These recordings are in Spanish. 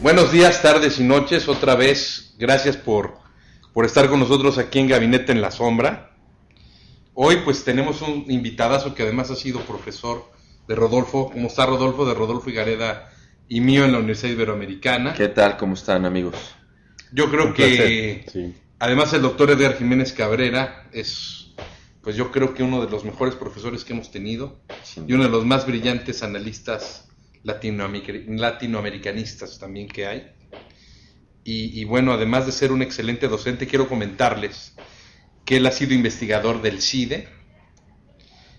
Buenos días, tardes y noches, otra vez, gracias por estar con nosotros aquí en Gabinete en la Sombra. Hoy pues tenemos un invitadazo que además ha sido profesor de Rodolfo, ¿cómo está Rodolfo? De Rodolfo Higareda y mío en la Universidad Iberoamericana. ¿Qué tal? ¿Cómo están, amigos? Yo creo que sí. Además el doctor Edgar Jiménez Cabrera es, pues yo creo que uno de los mejores profesores que hemos tenido y uno de los más brillantes analistas latinoamericanistas también que hay. Y bueno, además de ser un excelente docente, quiero comentarles que él ha sido investigador del CIDE,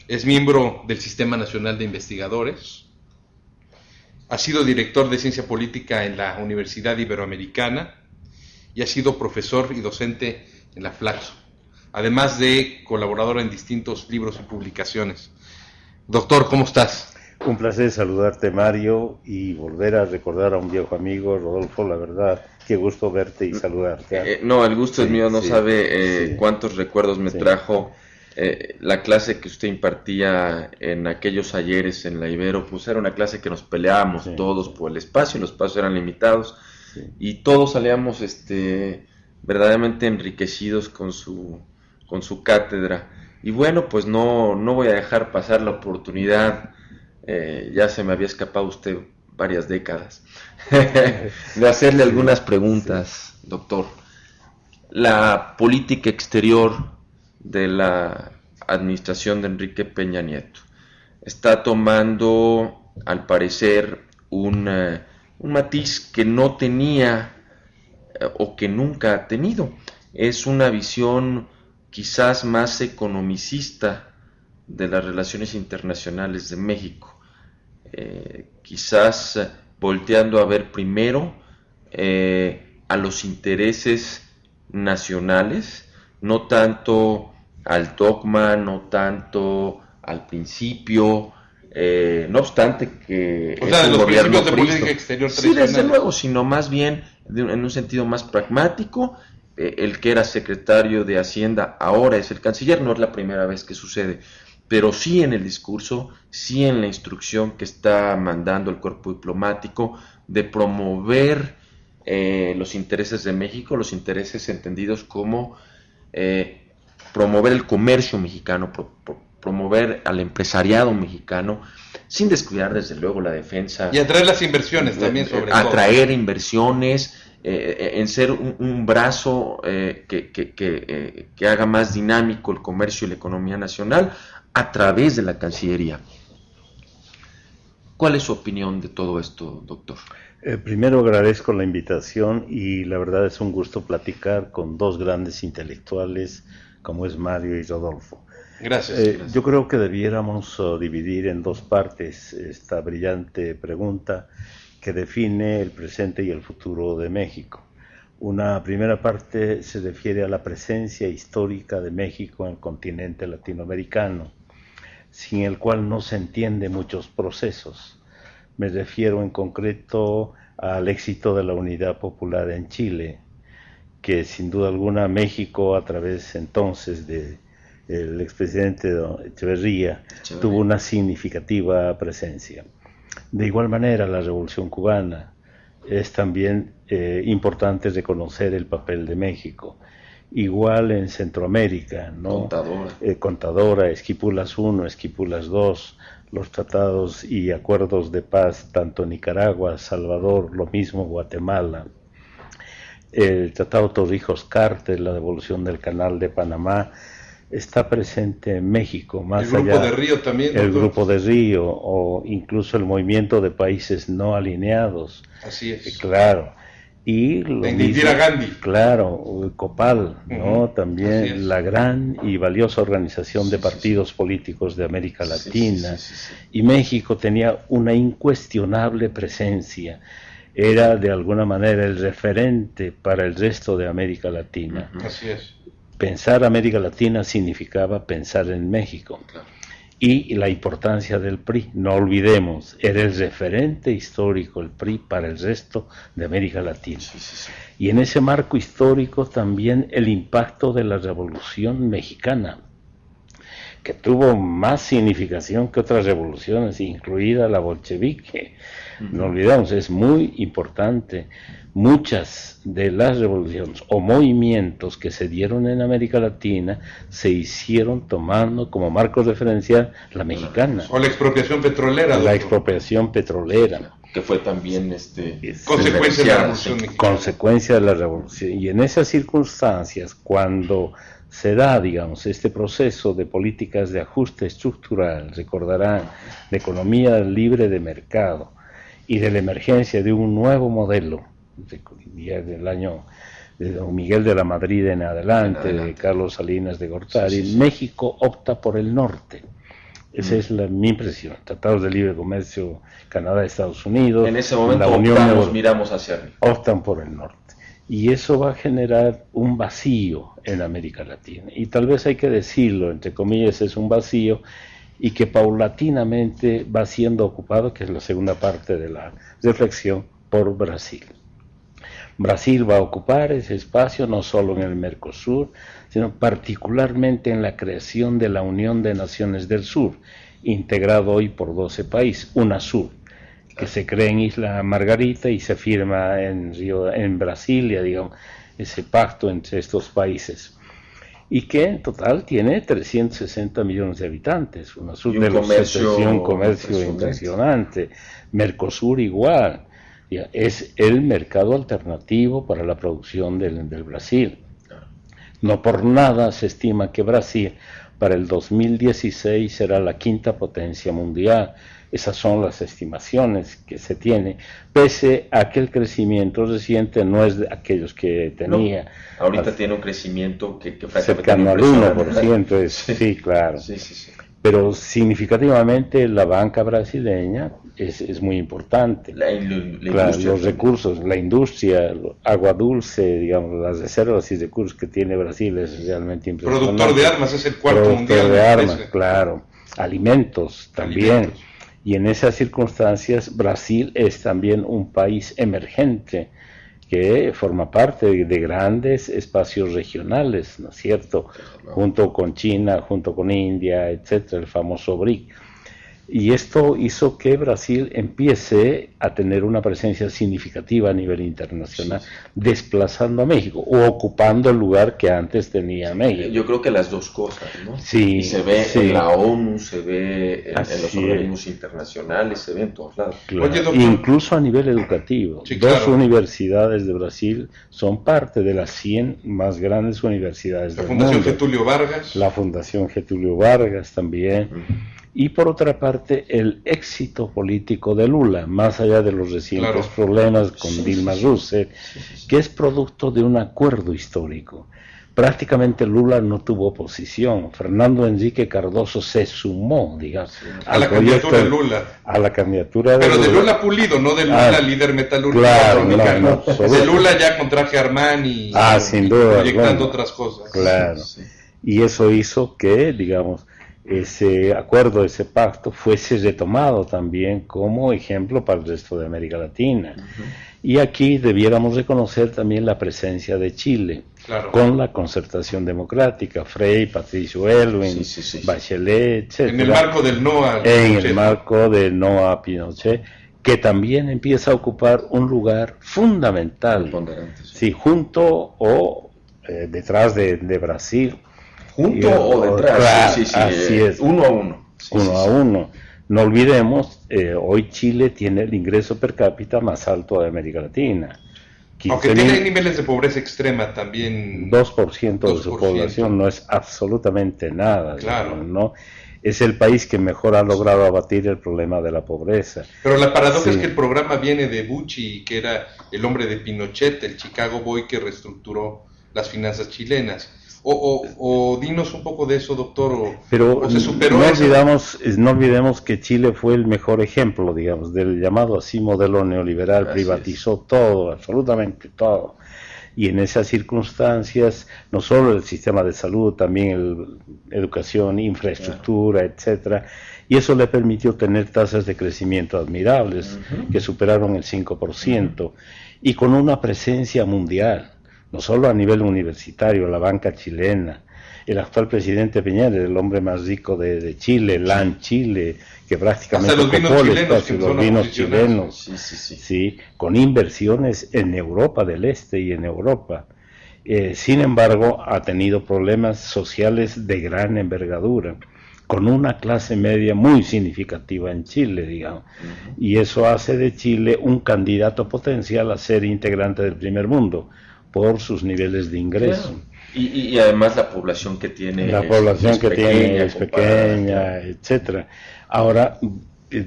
es miembro del Sistema Nacional de Investigadores, ha sido director de Ciencia Política en la Universidad Iberoamericana y ha sido profesor y docente en la Flaxo, además de colaborador en distintos libros y publicaciones. Doctor, ¿cómo estás? Un placer saludarte, Mario, y volver a recordar a un viejo amigo, Rodolfo, la verdad, qué gusto verte y saludarte. No, el gusto es mío, no sabe cuántos recuerdos me trajo la clase que usted impartía en aquellos ayeres en la Ibero. Pues era una clase que nos peleábamos todos por el espacio, los espacios eran limitados y todos salíamos verdaderamente enriquecidos con su cátedra. Y bueno, pues no voy a dejar pasar la oportunidad. Ya se me había escapado usted varias décadas de hacerle algunas preguntas, doctor. La política exterior de la administración de Enrique Peña Nieto está tomando, al parecer, un matiz que no tenía o que nunca ha tenido. Es una visión quizás más economicista de las relaciones internacionales de México, quizás volteando a ver primero a los intereses nacionales, no tanto al dogma, no tanto al principio, no obstante que o sea, de los principios de política exterior tradicional. Sí, desde luego, sino más bien en un sentido más pragmático. El que era secretario de Hacienda ahora es el canciller, no es la primera vez que sucede, pero sí en el discurso, sí en la instrucción que está mandando el cuerpo diplomático de promover los intereses de México, los intereses entendidos como promover el comercio mexicano, promover al empresariado mexicano, sin descuidar desde luego la defensa. Y atraer las inversiones también, sobre todo. Atraer inversiones, en ser un brazo que haga más dinámico el comercio y la economía nacional a través de la Cancillería. ¿Cuál es su opinión de todo esto, doctor? Primero agradezco la invitación y la verdad es un gusto platicar con dos grandes intelectuales como es Mario y Rodolfo. Gracias. Yo creo que debiéramos dividir en dos partes esta brillante pregunta que define el presente y el futuro de México. Una primera parte se refiere a la presencia histórica de México en el continente latinoamericano, sin el cual no se entienden muchos procesos. Me refiero en concreto al éxito de la Unidad Popular en Chile, que sin duda alguna México, a través entonces de el expresidente Echeverría, tuvo una significativa presencia. De igual manera, la Revolución Cubana es también importante reconocer el papel de México. Igual en Centroamérica, ¿no? Contadora, Esquipulas I, Esquipulas II, los tratados y acuerdos de paz, tanto Nicaragua, Salvador, lo mismo Guatemala. El Tratado Torrijos-Carter, la devolución del Canal de Panamá, está presente en México, más allá. El Grupo de Río también, doctor. El Grupo de Río, o incluso el movimiento de países no alineados. Así es. Claro. Y lo de Indira Gandhi. Claro, COPAL, ¿no? También la gran y valiosa organización de partidos políticos de América Latina. Y México tenía una incuestionable presencia. Era de alguna manera el referente para el resto de América Latina. Así es. Pensar América Latina significaba pensar en México. Claro. Y la importancia del PRI, no olvidemos, era el referente histórico el PRI para el resto de América Latina. Y en ese marco histórico también el impacto de la Revolución Mexicana. que tuvo más significación que otras revoluciones, incluida la bolchevique. No olvidemos, es muy importante. Muchas de las revoluciones o movimientos que se dieron en América Latina se hicieron tomando como marco referencial la mexicana. O la expropiación petrolera. La expropiación petrolera. Que fue también consecuencia de la Revolución Mexicana. Consecuencia de la Revolución. Y en esas circunstancias, cuando se da, digamos, este proceso de políticas de ajuste estructural, recordarán, de economía libre de mercado y de la emergencia de un nuevo modelo, ya del año de Don Miguel de la Madrid en adelante, de Carlos Salinas de Gortari, México opta por el norte. Esa es mi impresión. Tratados de libre comercio, Canadá, Estados Unidos. En ese momento la Unión miramos hacia arriba. Optan por el norte. Y eso va a generar un vacío en América Latina. Y tal vez hay que decirlo, entre comillas, es un vacío y que paulatinamente va siendo ocupado, que es la segunda parte de la reflexión, por Brasil. Brasil va a ocupar ese espacio no solo en el Mercosur, sino particularmente en la creación de la Unión de Naciones del Sur, integrado hoy por 12 países, UNASUR, que se crea en Isla Margarita y se firma en Brasilia, digamos, ese pacto entre estos países. Y que en total tiene 360 millones de habitantes, UNASUR de los 700, un comercio impresionante, Mercosur igual. Es el mercado alternativo para la producción del Brasil. No por nada se estima que Brasil para el 2016 será la quinta potencia mundial. Esas son las estimaciones que se tiene, pese a que el crecimiento reciente no es de aquellos que tenía. No, ahorita tiene un crecimiento que cercano al 1%, sí, claro. Sí. Pero significativamente la banca brasileña es muy importante. La industria, los recursos, la industria, agua dulce, digamos, las reservas y recursos que tiene Brasil es realmente impresionante. Productor de armas, es el cuarto mundial. Productor de armas, claro. Alimentos también. Y en esas circunstancias Brasil es también un país emergente que forma parte de grandes espacios regionales, ¿no es cierto? Junto con China, junto con India, etcétera, el famoso BRIC. Y esto hizo que Brasil empiece a tener una presencia significativa a nivel internacional, desplazando a México o ocupando el lugar que antes tenía México. Yo creo que las dos cosas, ¿no? Sí. Y se ve en la ONU, se ve en los organismos internacionales, se ve en todos lados. Claro. Oye, doctor, incluso a nivel educativo. Dos universidades de Brasil son parte de las 100 más grandes universidades del mundo. La Fundación Getúlio Vargas. La Fundación Getúlio Vargas también. Y por otra parte, el éxito político de Lula, más allá de los recientes problemas con Dilma Rousseff, que es producto de un acuerdo histórico. Prácticamente Lula no tuvo oposición. Fernando Enrique Cardoso se sumó, digamos, a la candidatura de Lula. A la candidatura de Pero Lula. de Lula Pulido, no de Lula líder metalúrgico. Claro, de Lula ya con traje Armani, sin duda, proyectando otras cosas. Claro. Y eso hizo que, digamos, ese acuerdo, ese pacto fuese retomado también como ejemplo para el resto de América Latina. Y aquí debiéramos reconocer también la presencia de Chile, con la concertación democrática, Frei, Patricio Aylwin, Bachelet, etc. En el marco del no a Pinochet. En el marco del no a Pinochet, que también empieza a ocupar un lugar fundamental, junto o detrás de Brasil. Junto o detrás, claro, así es. Uno a uno. Uno a uno. No olvidemos, hoy Chile tiene el ingreso per cápita más alto de América Latina. Aunque tiene niveles de pobreza extrema también. 2% de su población no es absolutamente nada. Claro. Digamos, ¿no? Es el país que mejor ha logrado abatir el problema de la pobreza. Pero la paradoja es que el programa viene de Bucci, que era el hombre de Pinochet, el Chicago Boy que reestructuró las finanzas chilenas. O dinos un poco de eso, doctor. Pero se superó no olvidemos que Chile fue el mejor ejemplo, digamos, del llamado así modelo neoliberal. Así privatizó todo, absolutamente todo. Y en esas circunstancias, no solo el sistema de salud, también educación, infraestructura, etcétera. Y eso le permitió tener tasas de crecimiento admirables, que superaron el 5%, y con una presencia mundial. No solo a nivel universitario, la banca chilena, el actual presidente Piñera, el hombre más rico de Chile, LAN Chile, que prácticamente hasta los vinos copó el chilenos, espacio, que los son vinos oposicionales. chilenos, sí, con inversiones en Europa del Este y en Europa. Sin embargo, ha tenido problemas sociales de gran envergadura, con una clase media muy significativa en Chile, digamos. Y eso hace de Chile un candidato potencial a ser integrante del primer mundo, por sus niveles de ingreso. Claro. Y además la población que tiene es pequeña, etcétera. Ahora,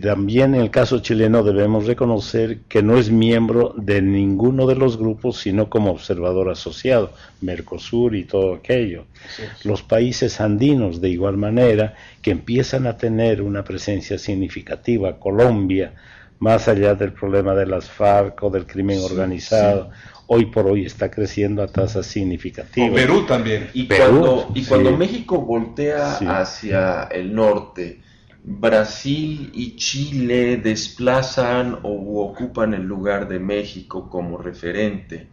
también en el caso chileno debemos reconocer que no es miembro de ninguno de los grupos, sino como observador asociado, Mercosur y todo aquello. Los países andinos, de igual manera, que empiezan a tener una presencia significativa, Colombia, más allá del problema de las FARC o del crimen organizado, hoy por hoy está creciendo a tasas significativas. O Perú también. Y cuando México voltea hacia el norte, Brasil y Chile desplazan o ocupan el lugar de México como referente.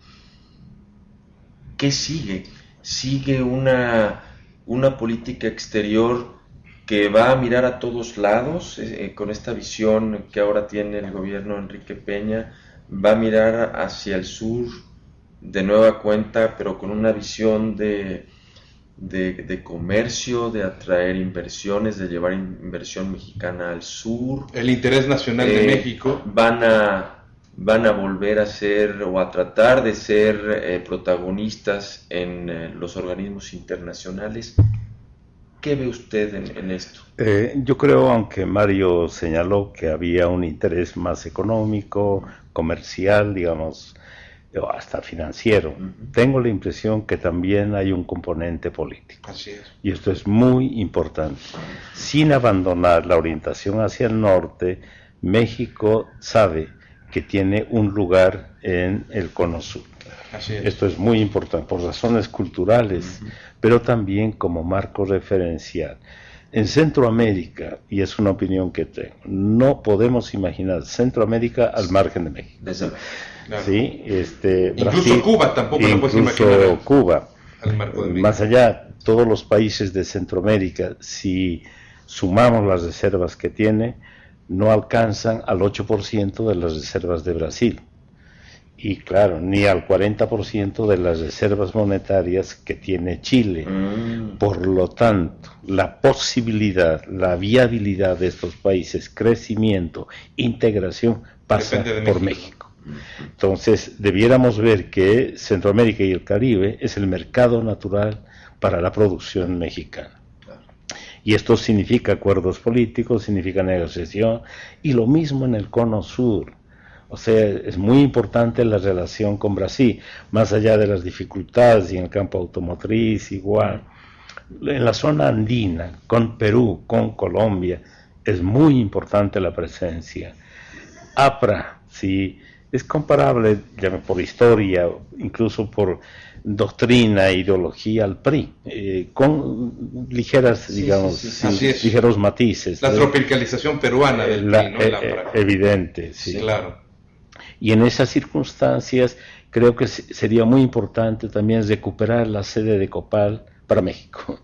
¿Qué sigue? Sigue una política exterior que va a mirar a todos lados, con esta visión que ahora tiene el gobierno de Enrique Peña, va a mirar hacia el sur de nueva cuenta, pero con una visión de comercio, de atraer inversiones, de llevar inversión mexicana al sur. El interés nacional de México. Van a volver a ser o a tratar de ser protagonistas en los organismos internacionales. ¿Qué ve usted en esto? Yo creo, aunque Mario señaló que había un interés más económico, comercial, digamos, o hasta financiero, tengo la impresión que también hay un componente político. Así es. Y esto es muy importante. Sin abandonar la orientación hacia el norte, México sabe que tiene un lugar en el Cono Sur. Así es. Esto es muy importante por razones culturales, pero también como marco referencial. En Centroamérica, y es una opinión que tengo, no podemos imaginar Centroamérica al margen de México. Desde luego. Claro. ¿Sí? Incluso Brasil, Cuba tampoco lo puedes incluso imaginar. Cuba. Al marco de México. Más allá, todos los países de Centroamérica, si sumamos las reservas que tiene, no alcanzan al 8% de las reservas de Brasil. Y claro, ni al 40% de las reservas monetarias que tiene Chile. Por lo tanto, la posibilidad, la viabilidad de estos países, crecimiento, integración, pasa por México. Entonces, debiéramos ver que Centroamérica y el Caribe es el mercado natural para la producción mexicana. Y esto significa acuerdos políticos, significa negociación, y lo mismo en el Cono Sur. O sea, es muy importante la relación con Brasil, más allá de las dificultades y en el campo automotriz igual. En la zona andina, con Perú, con Colombia, es muy importante la presencia. APRA, sí, es comparable por historia, incluso por doctrina e ideología al PRI, con ligeras, ligeros matices. La tropicalización peruana del PRI, ¿no? Evidente, sí. Claro. Y en esas circunstancias creo que sería muy importante también recuperar la sede de Copal para México.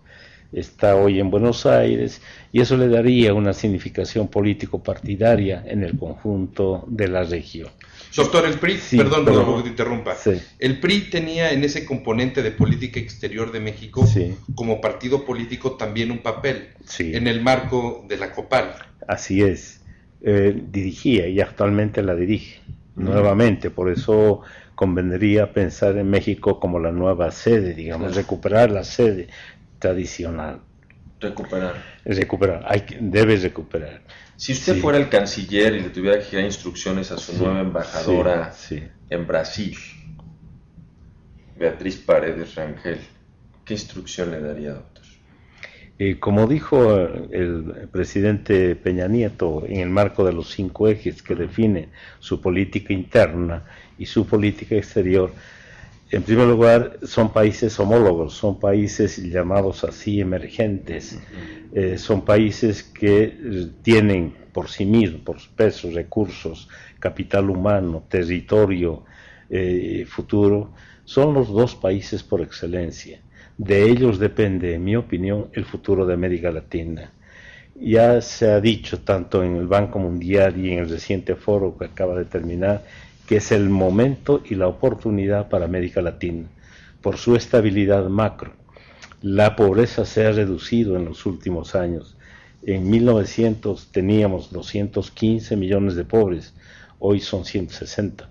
Está hoy en Buenos Aires y eso le daría una significación político-partidaria en el conjunto de la región. Doctor, el PRI, perdón que te interrumpa, el PRI tenía en ese componente de política exterior de México como partido político también un papel en el marco de la Copal. Así es, dirigía y actualmente la dirige. Nuevamente, por eso convendría pensar en México como la nueva sede, digamos, recuperar la sede tradicional. Debe recuperar. Si usted fuera el canciller y le tuviera que dar instrucciones a su nueva embajadora en Brasil, Beatriz Paredes Rangel, ¿qué instrucción le daría, doctor? Como dijo el presidente Peña Nieto en el marco de los 5 ejes que definen su política interna y su política exterior, en primer lugar son países homólogos, son países llamados así emergentes, son países que tienen por sí mismos, por pesos, recursos, capital humano, territorio, futuro, son los 2 países por excelencia. De ellos depende, en mi opinión, el futuro de América Latina. Ya se ha dicho tanto en el Banco Mundial y en el reciente foro que acaba de terminar, que es el momento y la oportunidad para América Latina, por su estabilidad macro. La pobreza se ha reducido en los últimos años. En 1900 teníamos 215 millones de pobres, hoy son 160.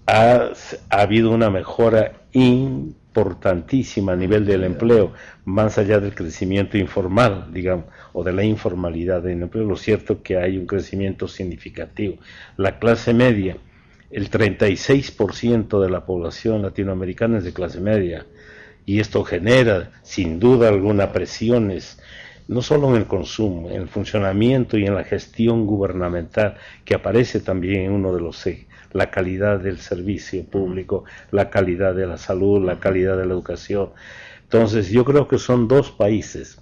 Ha habido una mejora importantísima a nivel del empleo, más allá del crecimiento informal, digamos, o de la informalidad del empleo. Lo cierto es que hay un crecimiento significativo. La clase media, el 36% de la población latinoamericana es de clase media, y esto genera, sin duda alguna, presiones, no solo en el consumo, en el funcionamiento y en la gestión gubernamental, que aparece también en uno de los ejes, la calidad del servicio público, la calidad de la salud, la calidad de la educación. Entonces, yo creo que son dos países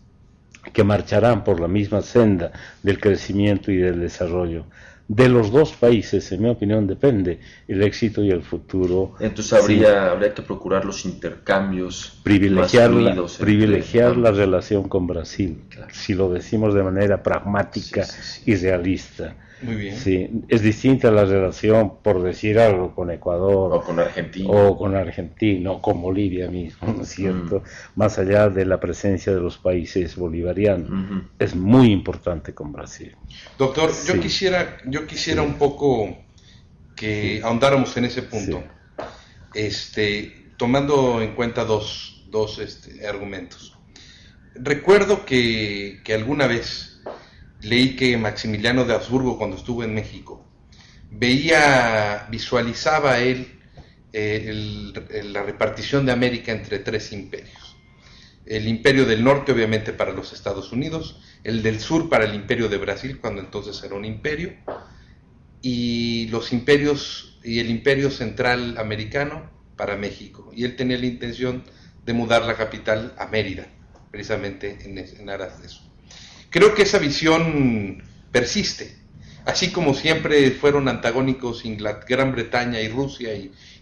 que marcharán por la misma senda del crecimiento y del desarrollo. De los dos países, en mi opinión, depende el éxito y el futuro. Entonces habría que procurar los intercambios privilegiar más fluidos la relación con Brasil, claro, si lo decimos de manera pragmática y realista. Muy bien. Sí, es distinta la relación, por decir algo, con Ecuador o con Argentina o con Bolivia mismo, ¿no es cierto? Más allá de la presencia de los países bolivarianos, es muy importante con Brasil. Doctor, yo quisiera un poco que ahondáramos en ese punto, tomando en cuenta dos argumentos. Recuerdo que alguna vez leí que Maximiliano de Habsburgo, cuando estuvo en México, visualizaba él la repartición de América entre tres imperios. El imperio del norte, obviamente, para los Estados Unidos, el del sur para el imperio de Brasil, cuando entonces era un imperio, y el imperio central americano para México. Y él tenía la intención de mudar la capital a Mérida, precisamente en aras de eso. Creo que esa visión persiste, así como siempre fueron antagónicos Gran Bretaña y Rusia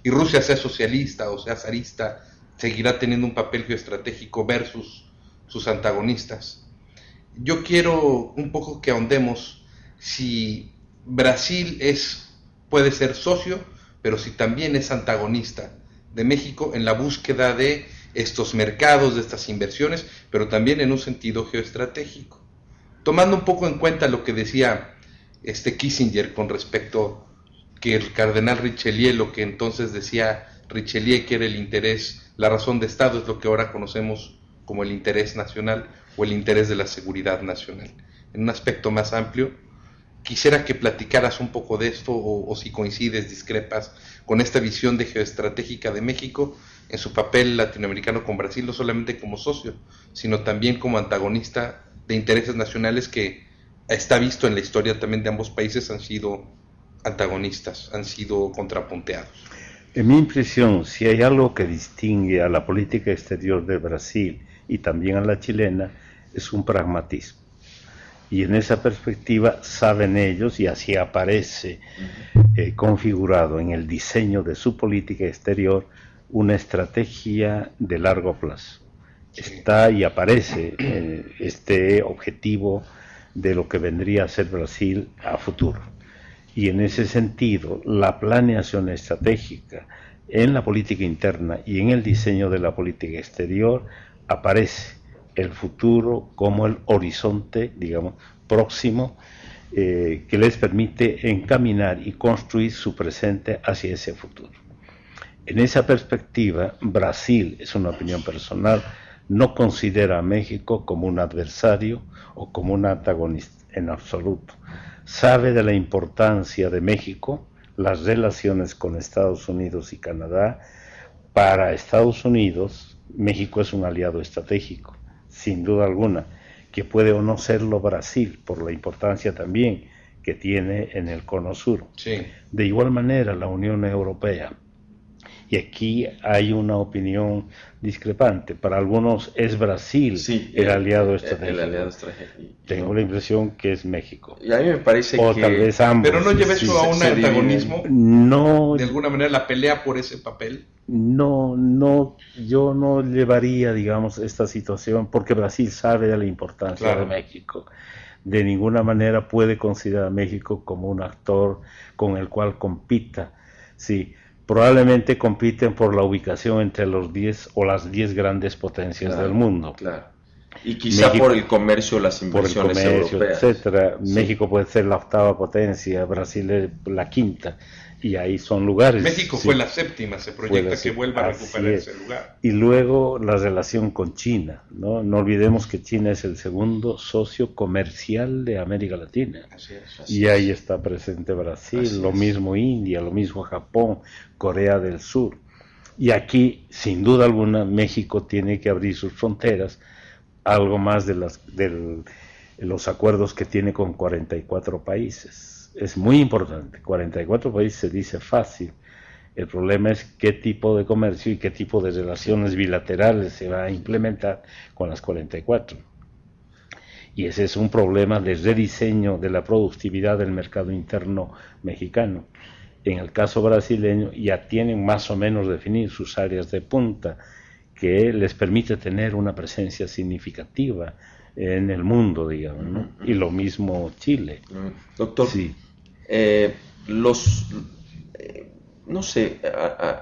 Rusia, sea socialista o sea zarista, seguirá teniendo un papel geoestratégico versus sus antagonistas. Yo quiero un poco que ahondemos si Brasil puede ser socio, pero si también es antagonista de México en la búsqueda de estos mercados, de estas inversiones, pero también en un sentido geoestratégico. Tomando un poco en cuenta lo que decía Kissinger con respecto que el cardenal Richelieu, lo que entonces decía Richelieu, que era el interés, la razón de Estado, es lo que ahora conocemos como el interés nacional o el interés de la seguridad nacional. En un aspecto más amplio, quisiera que platicaras un poco de esto, o si coincides, discrepas, con esta visión de geoestratégica de México en su papel latinoamericano con Brasil, no solamente como socio, sino también como antagonista de intereses nacionales que está visto en la historia también de ambos países han sido antagonistas, han sido contrapunteados. En mi impresión, si hay algo que distingue a la política exterior de Brasil y también a la chilena, es un pragmatismo. Y en esa perspectiva saben ellos, y así aparece configurado en el diseño de su política exterior, una estrategia de largo plazo. Está y aparece este objetivo de lo que vendría a ser Brasil a futuro. Y en ese sentido, la planeación estratégica en la política interna y en el diseño de la política exterior aparece el futuro como el horizonte, digamos, próximo, que les permite encaminar y construir su presente hacia ese futuro. En esa perspectiva, Brasil, es una opinión personal, no considera a México como un adversario o como un antagonista en absoluto. Sabe de la importancia de México, las relaciones con Estados Unidos y Canadá. Para Estados Unidos, México es un aliado estratégico, sin duda alguna, que puede o no serlo Brasil, por la importancia también que tiene en el Cono Sur. Sí. De igual manera, la Unión Europea Y aquí hay una opinión discrepante. Para algunos es Brasil el aliado estratégico. El aliado estratégico. Tengo la impresión que es México. Y a mí me parece o que... tal vez ambos. Pero no lleva eso a un antagonismo. No. De alguna manera la pelea por ese papel. No, yo no llevaría, digamos, esta situación, porque Brasil sabe de la importancia de México. De ninguna manera puede considerar a México como un actor con el cual compita. Sí, probablemente compiten por la ubicación entre los 10 o las 10 grandes potencias del mundo. Claro. Y quizá México, por el comercio, las inversiones por el comercio, europeas. Etcétera. Sí. México puede ser la 8ª potencia, Brasil es la 5ª. Y ahí son lugares. México fue la 7ª, se proyecta que vuelva a recuperar ese lugar. Y luego la relación con China, ¿no? No olvidemos que China es el segundo socio comercial de América Latina. Y ahí está presente Brasil, lo mismo India, lo mismo Japón, Corea del Sur. Y aquí, sin duda alguna, México tiene que abrir sus fronteras, algo más de los acuerdos que tiene con 44 países. Es muy importante. 44 países se dice fácil. El problema es qué tipo de comercio y qué tipo de relaciones bilaterales se va a implementar con las 44. Y ese es un problema de rediseño de la productividad del mercado interno mexicano. En el caso brasileño ya tienen más o menos definir sus áreas de punta que les permite tener una presencia significativa en el mundo, digamos, ¿no? Y lo mismo Chile. Doctor, sí. No sé,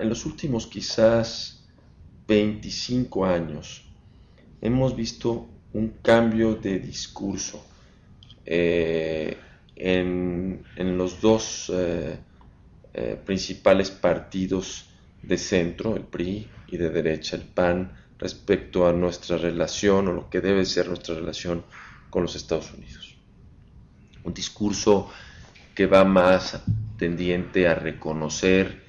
en los últimos quizás 25 años hemos visto un cambio de discurso en los dos principales partidos de centro, el PRI, y de derecha, el PAN, respecto a nuestra relación o lo que debe ser nuestra relación con los Estados Unidos. Un discurso que va más tendiente a reconocer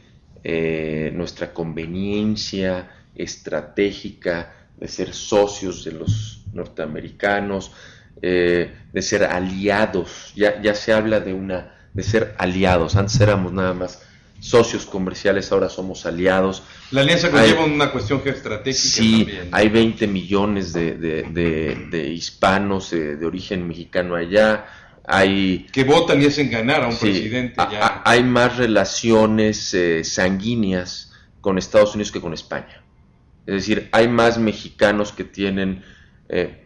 nuestra conveniencia estratégica de ser socios de los norteamericanos, de ser aliados. Ya se habla de ser aliados. Antes éramos nada más socios comerciales, ahora somos aliados. La alianza conlleva una cuestión geoestratégica. Sí, también, ¿no? Hay 20 millones de hispanos de origen mexicano allá. Que votan y hacen ganar a un presidente. Hay más relaciones sanguíneas con Estados Unidos que con España. Es decir, hay más mexicanos que tienen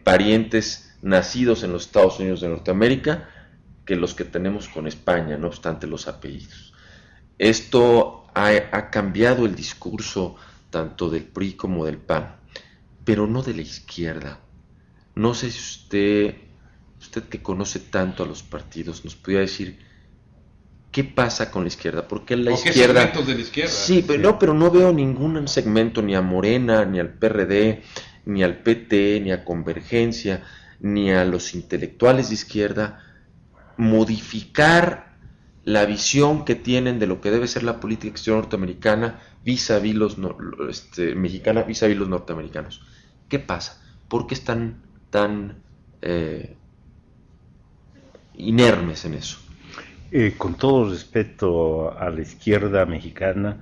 parientes nacidos en los Estados Unidos de Norteamérica que los que tenemos con España, no obstante los apellidos. Esto ha cambiado el discurso tanto del PRI como del PAN, pero no de la izquierda. No sé si usted que conoce tanto a los partidos, nos pudiera decir qué pasa con la izquierda, porque la izquierda... ¿Qué segmentos de la izquierda? Sí, pero no veo ningún segmento, ni a Morena, ni al PRD, ni al PT, ni a Convergencia, ni a los intelectuales de izquierda, modificar la visión que tienen de lo que debe ser la política exterior norteamericana vis-a-vis los mexicana vis-a-vis los norteamericanos. ¿Qué pasa? ¿Por qué están tan inermes en eso? Con todo respeto a la izquierda mexicana,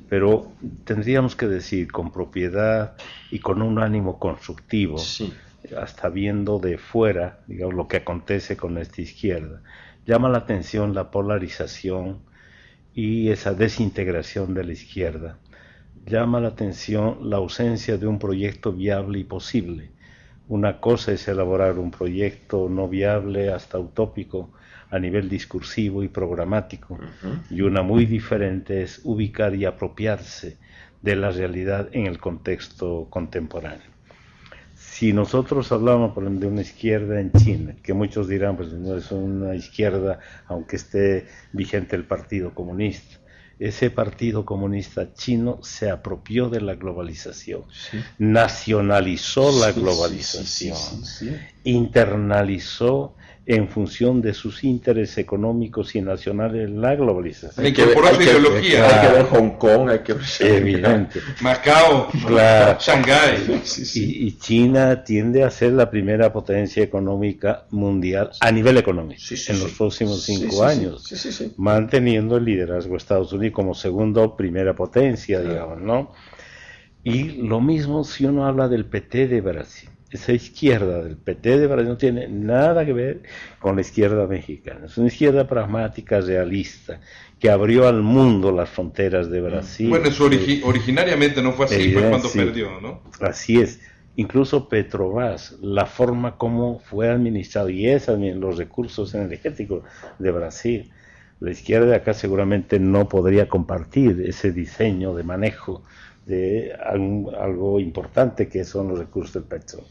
pero tendríamos que decir con propiedad y con un ánimo constructivo, sí, hasta viendo de fuera, digamos, lo que acontece con esta izquierda. Llama la atención la polarización y esa desintegración de la izquierda. Llama la atención la ausencia de un proyecto viable y posible. Una cosa es elaborar un proyecto no viable hasta utópico a nivel discursivo y programático, y una muy diferente es ubicar y apropiarse de la realidad en el contexto contemporáneo. Si nosotros hablamos, por ejemplo, de una izquierda en China, que muchos dirán, pues no es una izquierda, aunque esté vigente el Partido Comunista. Ese Partido Comunista chino se apropió de la globalización, sí, nacionalizó la globalización, internalizó en función de sus intereses económicos y nacionales la globalización. Incorporó su ideología. Hay que ver Hong Kong, hay que ver Evidente. Macao, Claro. Shanghái. Y China tiende a ser la primera potencia económica mundial a nivel económico en los próximos 5 años, manteniendo el liderazgo de Estados Unidos como segunda o primera potencia, digamos, ¿no? Y lo mismo si uno habla del PT de Brasil. Esa izquierda del PT de Brasil no tiene nada que ver con la izquierda mexicana. Es una izquierda pragmática, realista, que abrió al mundo las fronteras de Brasil. Bueno, originariamente no fue así, fue cuando perdió, ¿no? Así es. Incluso Petrobras, la forma como fue administrado, y es los recursos energéticos de Brasil. La izquierda de acá seguramente no podría compartir ese diseño de manejo de algo importante que son los recursos del petróleo.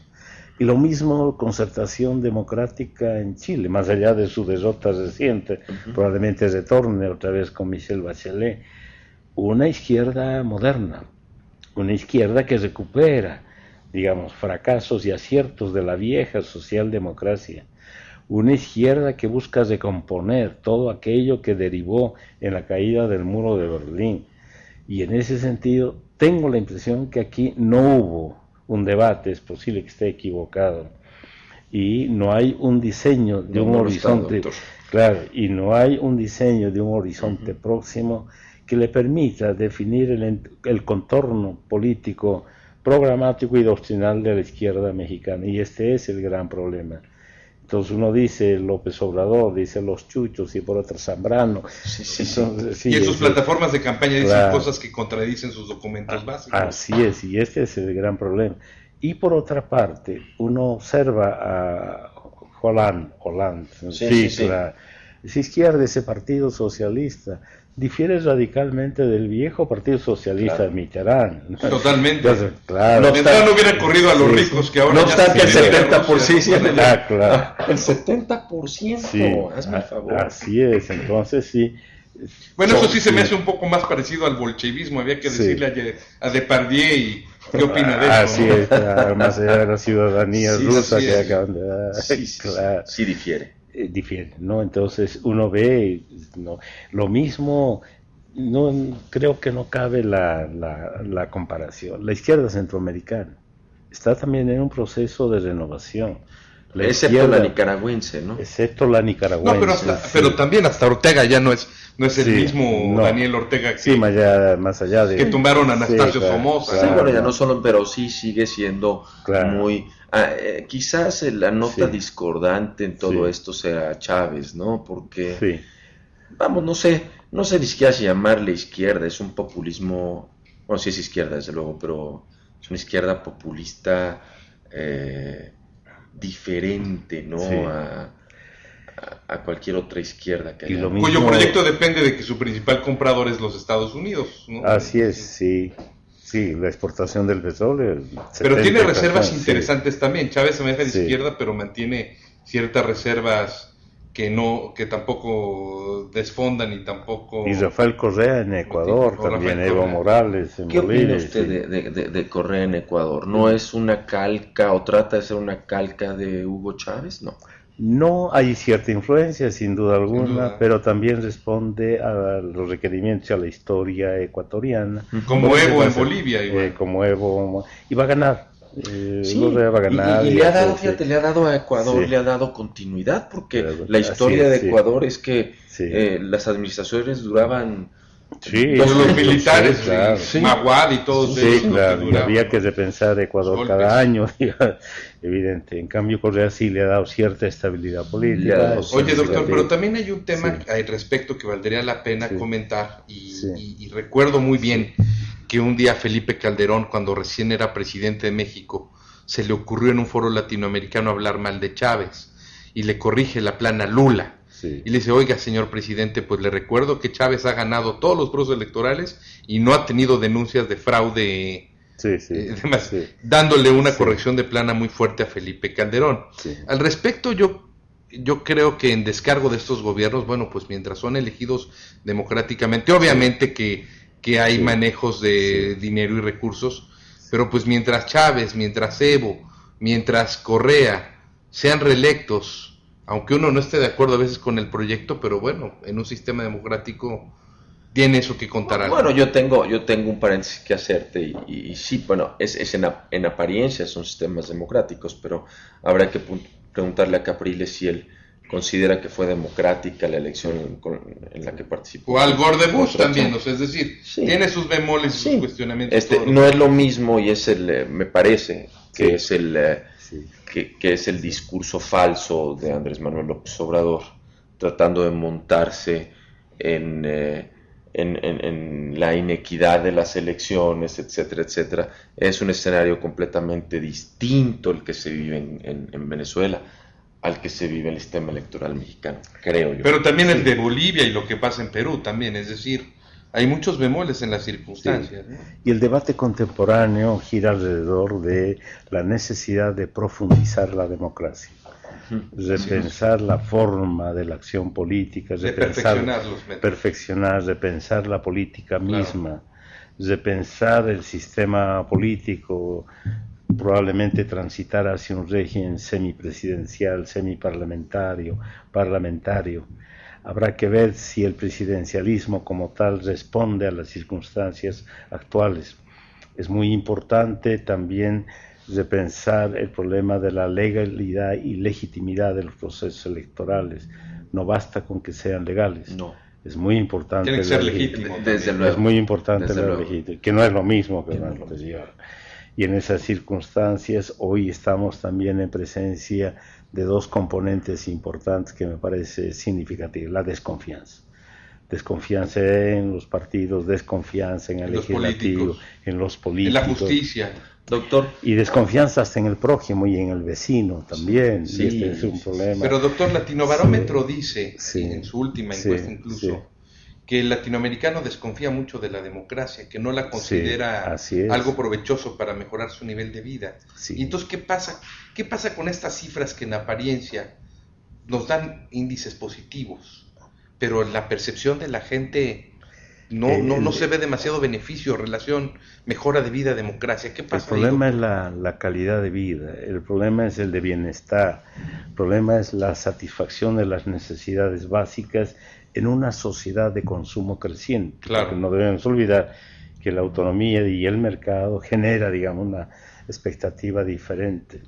Y lo mismo concertación democrática en Chile, más allá de su derrota reciente, probablemente retorne otra vez con Michelle Bachelet. Una izquierda moderna, una izquierda que recupera, digamos, fracasos y aciertos de la vieja socialdemocracia, una izquierda que busca recomponer todo aquello que derivó en la caída del muro de Berlín. Y en ese sentido, tengo la impresión que aquí no hubo un debate, es posible que esté equivocado, y no hay un diseño de un horizonte, claro, y no hay un diseño de un horizonte próximo que le permita definir el contorno político, programático y doctrinal de la izquierda mexicana, y este es el gran problema. Entonces uno dice López Obrador, dice los chuchos y por otro Zambrano. Entonces, y en sus plataformas de campaña dicen cosas que contradicen sus documentos básicos. Así es, y este es el gran problema. Y por otra parte, uno observa a Hollande, esa izquierda, ese partido socialista, difiere radicalmente del viejo partido socialista de Mitterrand. Totalmente. Entonces, claro. Mitterrand no hubiera corrido a los ricos que ahora. No obstante, el 70%. Claro. El 70%, hazme el favor. Así es, entonces sí. Bueno, eso sí se me hace un poco más parecido al bolchevismo. Había que decirle a Depardieu y qué opina de eso. Así es, más allá de la ciudadanía rusa que acaban de dar. Sí difiere. Difiere, ¿no? Entonces uno ve, ¿no? Lo mismo, no creo que no cabe la comparación. La izquierda centroamericana está también en un proceso de renovación. Excepto la nicaragüense, ¿no? Excepto la nicaragüense. No, pero también hasta Ortega ya no es el mismo Daniel Ortega que, más allá de que tumbaron a Anastasio Somoza. Sí, bueno, ya no solo, pero sí sigue siendo muy... quizás la nota discordante en todo esto sea Chávez, ¿no? Porque, vamos, no sé ni siquiera si llamarle izquierda, es un populismo, bueno, sí es izquierda desde luego, pero es una izquierda populista diferente, ¿no? A cualquier otra izquierda que haya. Cuyo proyecto depende de que su principal comprador es los Estados Unidos, ¿no? Así es, sí. Sí, la exportación del petróleo. Pero tiene reservas interesantes también. Chávez se maneja de izquierda, pero mantiene ciertas reservas que tampoco desfondan y tampoco... Y Rafael Correa en Ecuador, también Evo Morales en ¿Qué Bolivia. opina usted de Correa en Ecuador? ¿No es una calca o trata de ser una calca de Hugo Chávez? No. No, hay cierta influencia, sin duda alguna, pero también responde a los requerimientos, a la historia ecuatoriana. Como Evo en Bolivia. Igual. Como Evo, y va a ganar. Va a ganar. Y le ha dado, le ha dado a Ecuador, le ha dado continuidad, porque la historia de Ecuador es que las administraciones duraban... los militares, Maguad y todos ellos. Sí, claro, y había que repensar Ecuador cada año, evidente. En cambio, Correa sí le ha dado cierta estabilidad política. Oye, doctor, pero también hay un tema al respecto que valdría la pena comentar, y recuerdo muy bien que un día Felipe Calderón, cuando recién era presidente de México, se le ocurrió en un foro latinoamericano hablar mal de Chávez, y le corrige la plana Lula. Y le dice, oiga, señor presidente, pues le recuerdo que Chávez ha ganado todos los procesos electorales y no ha tenido denuncias de fraude, dándole una corrección de plana muy fuerte a Felipe Calderón. Al respecto, yo creo que en descargo de estos gobiernos, bueno, pues mientras son elegidos democráticamente, obviamente que hay manejos de dinero y recursos, pero pues mientras Chávez, mientras Evo, mientras Correa sean reelectos aunque uno no esté de acuerdo a veces con el proyecto, pero bueno, en un sistema democrático tiene eso que contar algo. Bueno, yo tengo un paréntesis que hacerte y sí, bueno, es en apariencia son sistemas democráticos, pero habrá que preguntarle a Capriles si él considera que fue democrática la elección en la que participó. O al Gore de Bush también, o sea, es decir, sí, tiene sus bemoles y sus cuestionamientos. No es lo mismo y es me parece que es que es el discurso falso de Andrés Manuel López Obrador, tratando de montarse en la inequidad de las elecciones, etcétera, etcétera. Es un escenario completamente distinto el que se vive en Venezuela al que se vive en el sistema electoral mexicano, creo yo. Pero también el de Bolivia y lo que pasa en Perú también, es decir, hay muchos bemoles en las circunstancias. Sí. ¿no? Y el debate contemporáneo gira alrededor de la necesidad de profundizar la democracia, repensar la forma de la acción política, repensar la política misma, repensar el sistema político, probablemente transitar hacia un régimen semipresidencial, semiparlamentario, parlamentario. Habrá que ver si el presidencialismo como tal responde a las circunstancias actuales. Es muy importante también repensar el problema de la legalidad y legitimidad de los procesos electorales. No basta con que sean legales. No. Es muy importante. Tiene que ser legítimo. Desde luego. Es muy importante la legítima, que no es lo mismo que no anterior. Y en esas circunstancias hoy estamos también en presencia de dos componentes importantes que me parece significativos: la desconfianza. Desconfianza en los partidos, desconfianza en el legislativo, en los políticos. En la justicia. Doctor. Y desconfianza hasta en el prójimo y en el vecino también. Sí, y este es un problema. Pero doctor, Latinobarómetro dice, en su última encuesta incluso, que el latinoamericano desconfía mucho de la democracia, que no la considera algo provechoso para mejorar su nivel de vida. Sí. Y entonces, ¿qué pasa? ¿Qué pasa con estas cifras que en apariencia nos dan índices positivos, pero la percepción de la gente no se ve demasiado beneficio, relación, mejora de vida, democracia? ¿Qué pasa? El problema es la calidad de vida, el problema es el de bienestar, el problema es la satisfacción de las necesidades básicas en una sociedad de consumo creciente. Claro. Porque no debemos olvidar que la autonomía y el mercado genera, digamos, una expectativa diferente.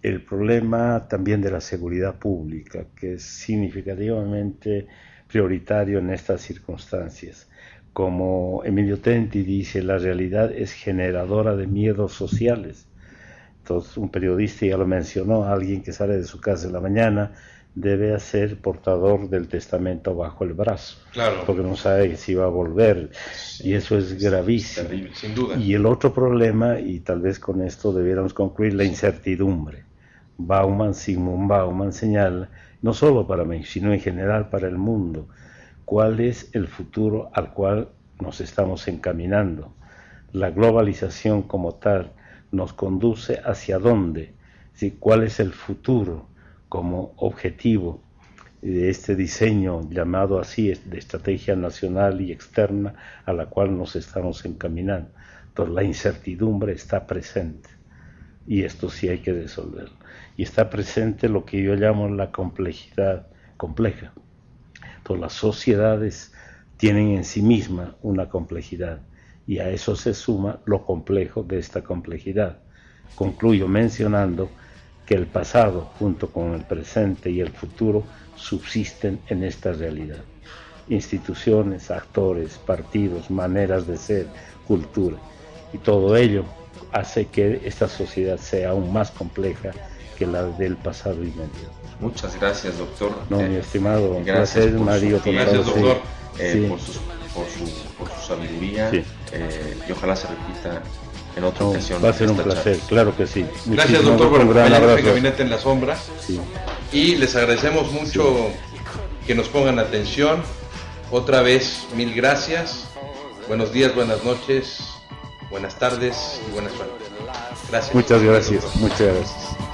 El problema también de la seguridad pública, que es significativamente prioritario en estas circunstancias. Como Emilio Tenti dice, la realidad es generadora de miedos sociales. Entonces, un periodista ya lo mencionó, alguien que sale de su casa en la mañana debe ser portador del testamento bajo el brazo, porque no sabe si va a volver, y eso es gravísimo. Terrible, sin duda. Y el otro problema, y tal vez con esto debiéramos concluir, la incertidumbre. Sigmund Bauman señala, no solo para México, sino en general para el mundo, cuál es el futuro al cual nos estamos encaminando. La globalización como tal nos conduce hacia dónde, ¿sí? ¿Cuál es el futuro como objetivo de este diseño llamado así de estrategia nacional y externa a la cual nos estamos encaminando? Entonces la incertidumbre está presente y esto sí hay que resolverlo. Y está presente lo que yo llamo la complejidad compleja. Entonces las sociedades tienen en sí mismas una complejidad y a eso se suma lo complejo de esta complejidad. Concluyo mencionando que el pasado junto con el presente y el futuro subsisten en esta realidad. Instituciones, actores, partidos, maneras de ser, cultura, y todo ello hace que esta sociedad sea aún más compleja que la del pasado inmediato. Muchas gracias, doctor. Mi estimado, un placer, Mario. Gracias, doctor. Por su sabiduría, y ojalá se repita en otra ocasión. Va a ser un placer, claro que sí. Gracias, doctor, por acompañarnos en Gabinete en la Sombra. Sí. Y les agradecemos mucho que nos pongan atención. Otra vez, mil gracias. Buenos días, buenas noches, buenas tardes y buenas suerte. Gracias. Muchas gracias. Muchas gracias.